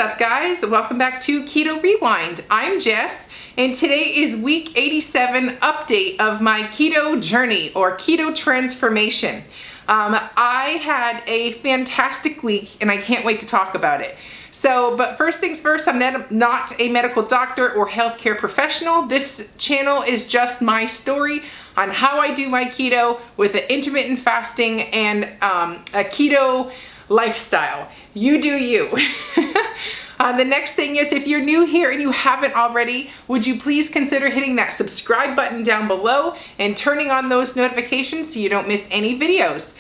up, guys? Welcome back to Keto Rewind. I'm Jess, and today is week 87 update of my keto journey or keto transformation. I had a fantastic week and I can't wait to talk about it. But first things first, I'm not a medical doctor or healthcare professional. This channel is just my story on how I do my keto with the intermittent fasting and a keto lifestyle. You do you. The next thing is, if you're new here and you haven't already, would you please consider hitting that subscribe button down below and turning on those notifications so you don't miss any videos.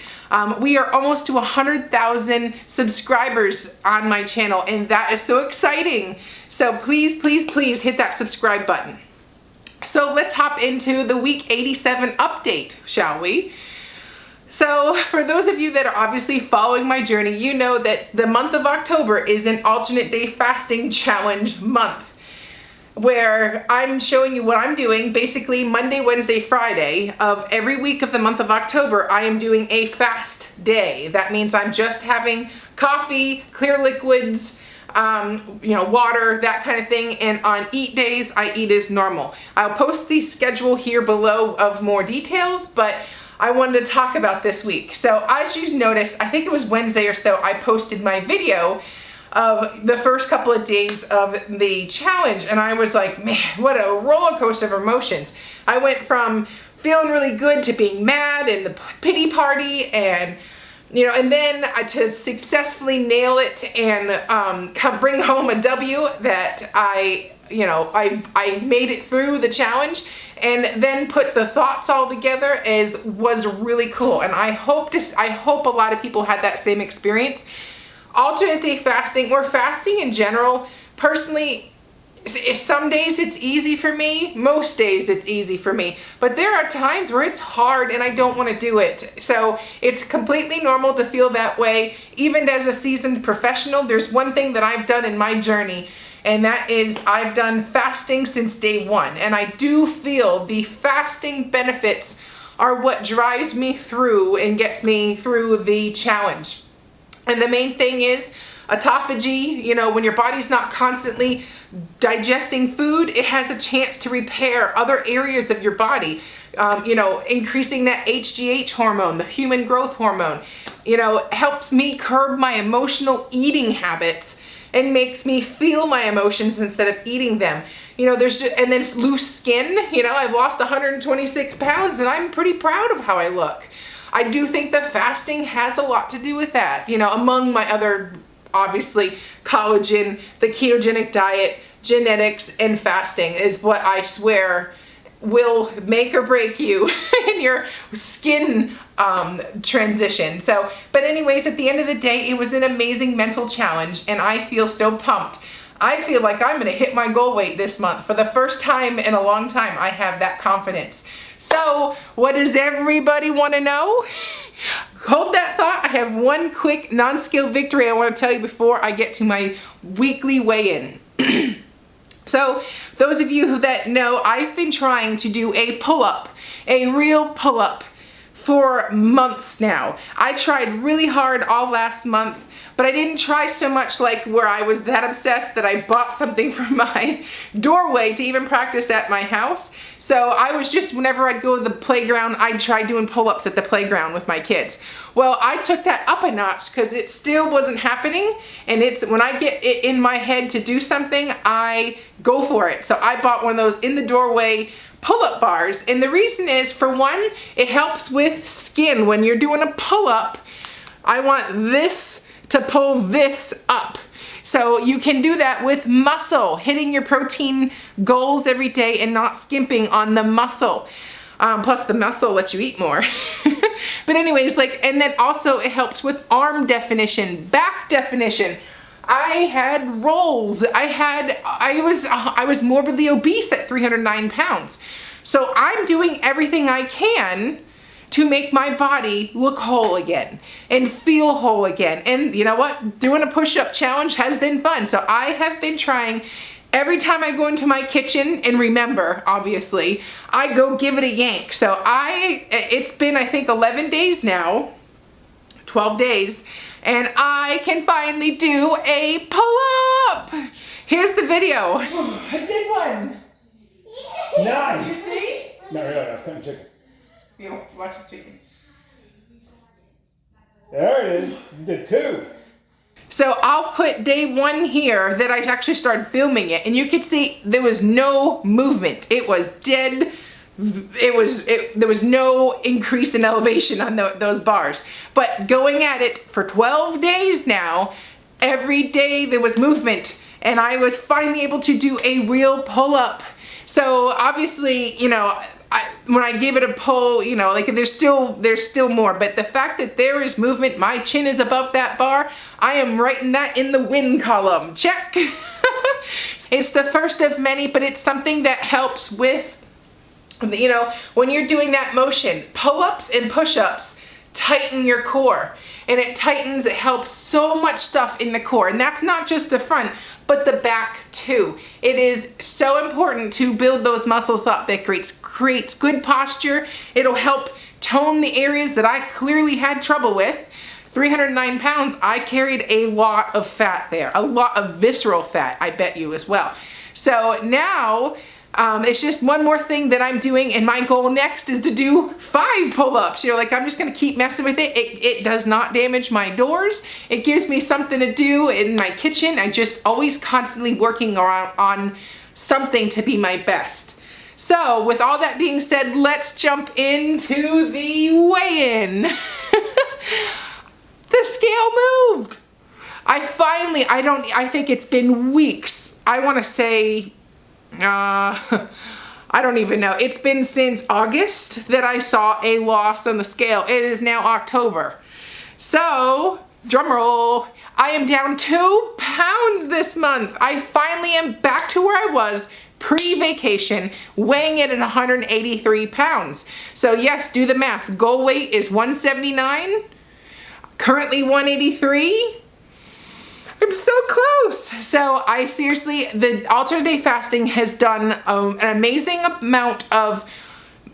We are almost to 100,000 subscribers on my channel, and that is so exciting. So please, please, please hit that subscribe button. So let's hop into the week 87 update, shall we? So for those of you that are obviously following my journey, you know that the month of October is an alternate day fasting challenge month, where I'm showing you what I'm doing. Basically Monday, Wednesday, Friday of every week of the month of October, I am doing a fast day. That means I'm just having coffee, clear liquids, water, that kind of thing. And on eat days, I eat as normal. I'll post the schedule here below of more details, but I wanted to talk about this week. So as you noticed, I think it was Wednesday or so, I posted my video of the first couple of days of the challenge, and I was like, man, what a roller coaster of emotions. I went from feeling really good to being mad and the pity party, and and then to successfully nail it and bring home a W that I made it through the challenge, and then put the thoughts all together was really cool. And I hope a lot of people had that same experience. Alternate day fasting, or fasting in general, personally, some days it's easy for me, most days it's easy for me, but there are times where it's hard and I don't want to do it. So it's completely normal to feel that way. Even as a seasoned professional, there's one thing that I've done in my journey, and that is I've done fasting since day one. And I do feel the fasting benefits are what drives me through and gets me through the challenge. And the main thing is autophagy. When your body's not constantly digesting food, it has a chance to repair other areas of your body. Increasing that HGH hormone, the human growth hormone, helps me curb my emotional eating habits and makes me feel my emotions instead of eating them. And then loose skin. I've lost 126 pounds and I'm pretty proud of how I look. I do think that fasting has a lot to do with that. Among my other, obviously, collagen, the ketogenic diet, genetics, and fasting is what I swear will make or break you in your skin transition. But anyways, at the end of the day, it was an amazing mental challenge, and I feel so pumped. I feel like I'm gonna hit my goal weight this month. For the first time in a long time, I have that confidence. So what does everybody want to know? Hold that thought. I have one quick non-scale victory I want to tell you before I get to my weekly weigh-in. So those of you that know, I've been trying to do a pull-up, a real pull-up, for months now. I tried really hard all last month, but I didn't try so much like where I was that obsessed that I bought something from my doorway to even practice at my house. So I was just, whenever I'd go to the playground, I'd try doing pull-ups at the playground with my kids. Well, I took that up a notch because it still wasn't happening. And when I get it in my head to do something, I go for it. So I bought one of those in the doorway pull-up bars. And the reason is, for one, it helps with skin. When you're doing a pull-up, I want this to pull this up. So you can do that with muscle, hitting your protein goals every day and not skimping on the muscle. Plus the muscle lets you eat more. But anyways, and then also it helps with arm definition, back definition. I had rolls. I was morbidly obese at 309 pounds. So I'm doing everything I can to make my body look whole again and feel whole again. And you know what? Doing a push-up challenge has been fun. So I have been trying every time I go into my kitchen, and remember, obviously, I go give it a yank. So it's been, I think, 11 days now, 12 days, and I can finally do a pull-up. Here's the video. I did one. Nice. You see? No, really, I was cutting chicken. You watch the chicken. There it is. You did 2. So I'll put day 1 here that I actually started filming it, and you can see there was no movement. It was dead. There was no increase in elevation on those bars. But going at it for 12 days now, every day there was movement, and I was finally able to do a real pull-up. So obviously, you know, when I give it a pull, you know, like there's still more, but the fact that there is movement, my chin is above that bar, I am writing that in the win column. Check. It's the first of many, but it's something that helps with, you know, when you're doing that motion. Pull-ups and push-ups tighten your core, and it helps so much stuff in the core, and that's not just the front, but the back too. It is so important to build those muscles up. That creates good posture. It'll help tone the areas that I clearly had trouble with. 309 pounds, I carried a lot of fat there, a lot of visceral fat, I bet you as well. So now, it's just one more thing that I'm doing, and my goal next is to do 5 pull-ups. You know, like I'm just gonna keep messing with it. It does not damage my doors. It gives me something to do in my kitchen. I just always constantly working around on something to be my best. So with all that being said, let's jump into the weigh-in. The scale moved. I think it's been weeks. I wanna say, I don't even know. It's been since August that I saw a loss on the scale. It is now October. So, drum roll, I am down 2 pounds this month. I finally am back to where I was pre-vacation, weighing it at 183 pounds. So yes, do the math. Goal weight is 179, currently 183. I'm so close. So I seriously, the alternate day fasting has done an amazing amount of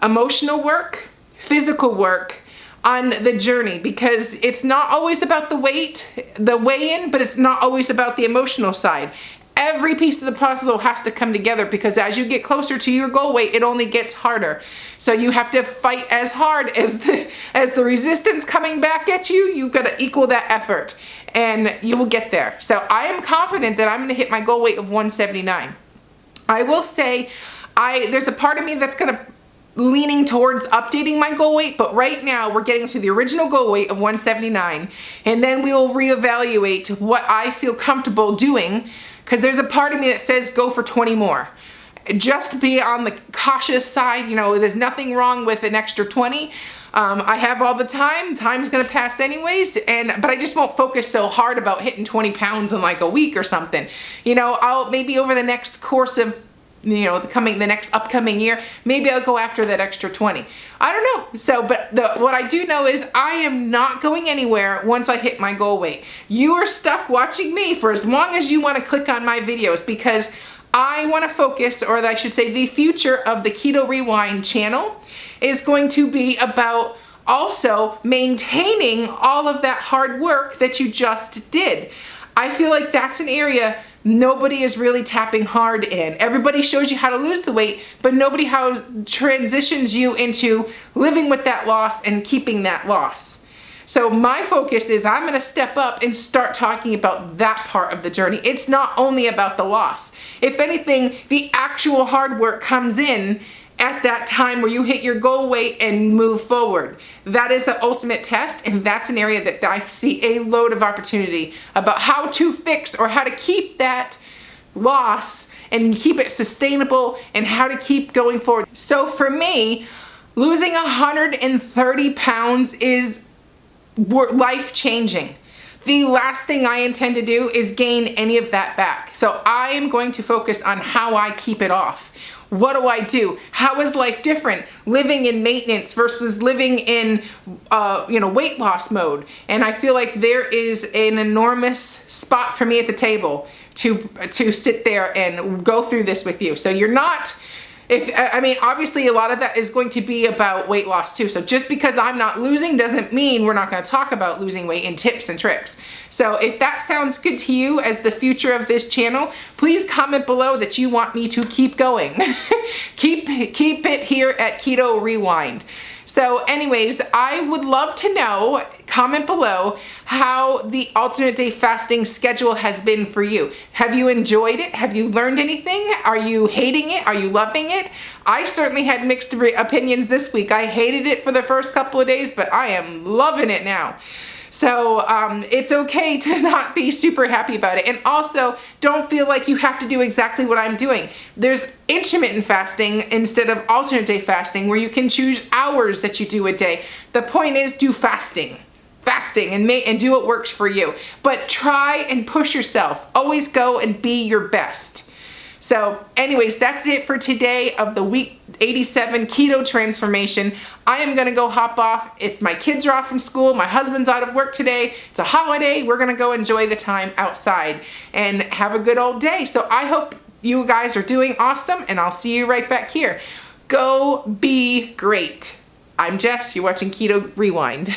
emotional work, physical work on the journey, because it's not always about the weight, the weigh-in, but it's not always about the emotional side. Every piece of the puzzle has to come together, because as you get closer to your goal weight, it only gets harder. So you have to fight as hard as the resistance coming back at you. You've got to equal that effort, and you will get there. So I am confident that I'm going to hit my goal weight of 179. I will say, there's a part of me that's going to leaning towards updating my goal weight, but right now we're getting to the original goal weight of 179, and then we will reevaluate what I feel comfortable doing, because there's a part of me that says go for 20 more. Just be on the cautious side. You know, there's nothing wrong with an extra 20. I have all the time. Time's gonna pass anyways, but I just won't focus so hard about hitting 20 pounds in like a week or something. You know, I'll maybe over the next course of, you know, the next upcoming year, maybe I'll go after that extra 20. I don't know. So, but what I do know is I am not going anywhere once I hit my goal weight. You are stuck watching me for as long as you want to click on my videos, because I want to focus, or I should say the future of the Keto Rewind channel is going to be about also maintaining all of that hard work that you just did. I feel like that's an area nobody is really tapping hard in. Everybody shows you how to lose the weight, but nobody transitions you into living with that loss and keeping that loss. So my focus is I'm gonna step up and start talking about that part of the journey. It's not only about the loss. If anything, the actual hard work comes in at that time where you hit your goal weight and move forward. That is an ultimate test, and that's an area that I see a load of opportunity about how to fix or how to keep that loss and keep it sustainable and how to keep going forward. So for me, losing 130 pounds is life-changing. The last thing I intend to do is gain any of that back. So I am going to focus on how I keep it off. What do I do? How is life different? Living in maintenance versus living in, weight loss mode. And I feel like there is an enormous spot for me at the table to sit there and go through this with you. So you're not I mean, obviously a lot of that is going to be about weight loss too. So just because I'm not losing doesn't mean we're not going to talk about losing weight and tips and tricks. So if that sounds good to you as the future of this channel, please comment below that you want me to keep going. keep it here at Keto Rewind. So anyways, I would love to know, comment below, how the alternate day fasting schedule has been for you. Have you enjoyed it? Have you learned anything? Are you hating it? Are you loving it? I certainly had mixed opinions this week. I hated it for the first couple of days, but I am loving it now. So it's okay to not be super happy about it. And also, don't feel like you have to do exactly what I'm doing. There's intermittent fasting instead of alternate day fasting, where you can choose hours that you do a day. The point is, do fasting and do what works for you. But try and push yourself. Always go and be your best. So anyways, that's it for today of the week 87 keto transformation. I am gonna go hop off. If my kids are off from school, my husband's out of work today, it's a holiday, we're gonna go enjoy the time outside and have a good old day. So I hope you guys are doing awesome, and I'll see you right back here. Go be great. I'm Jess, you're watching Keto Rewind.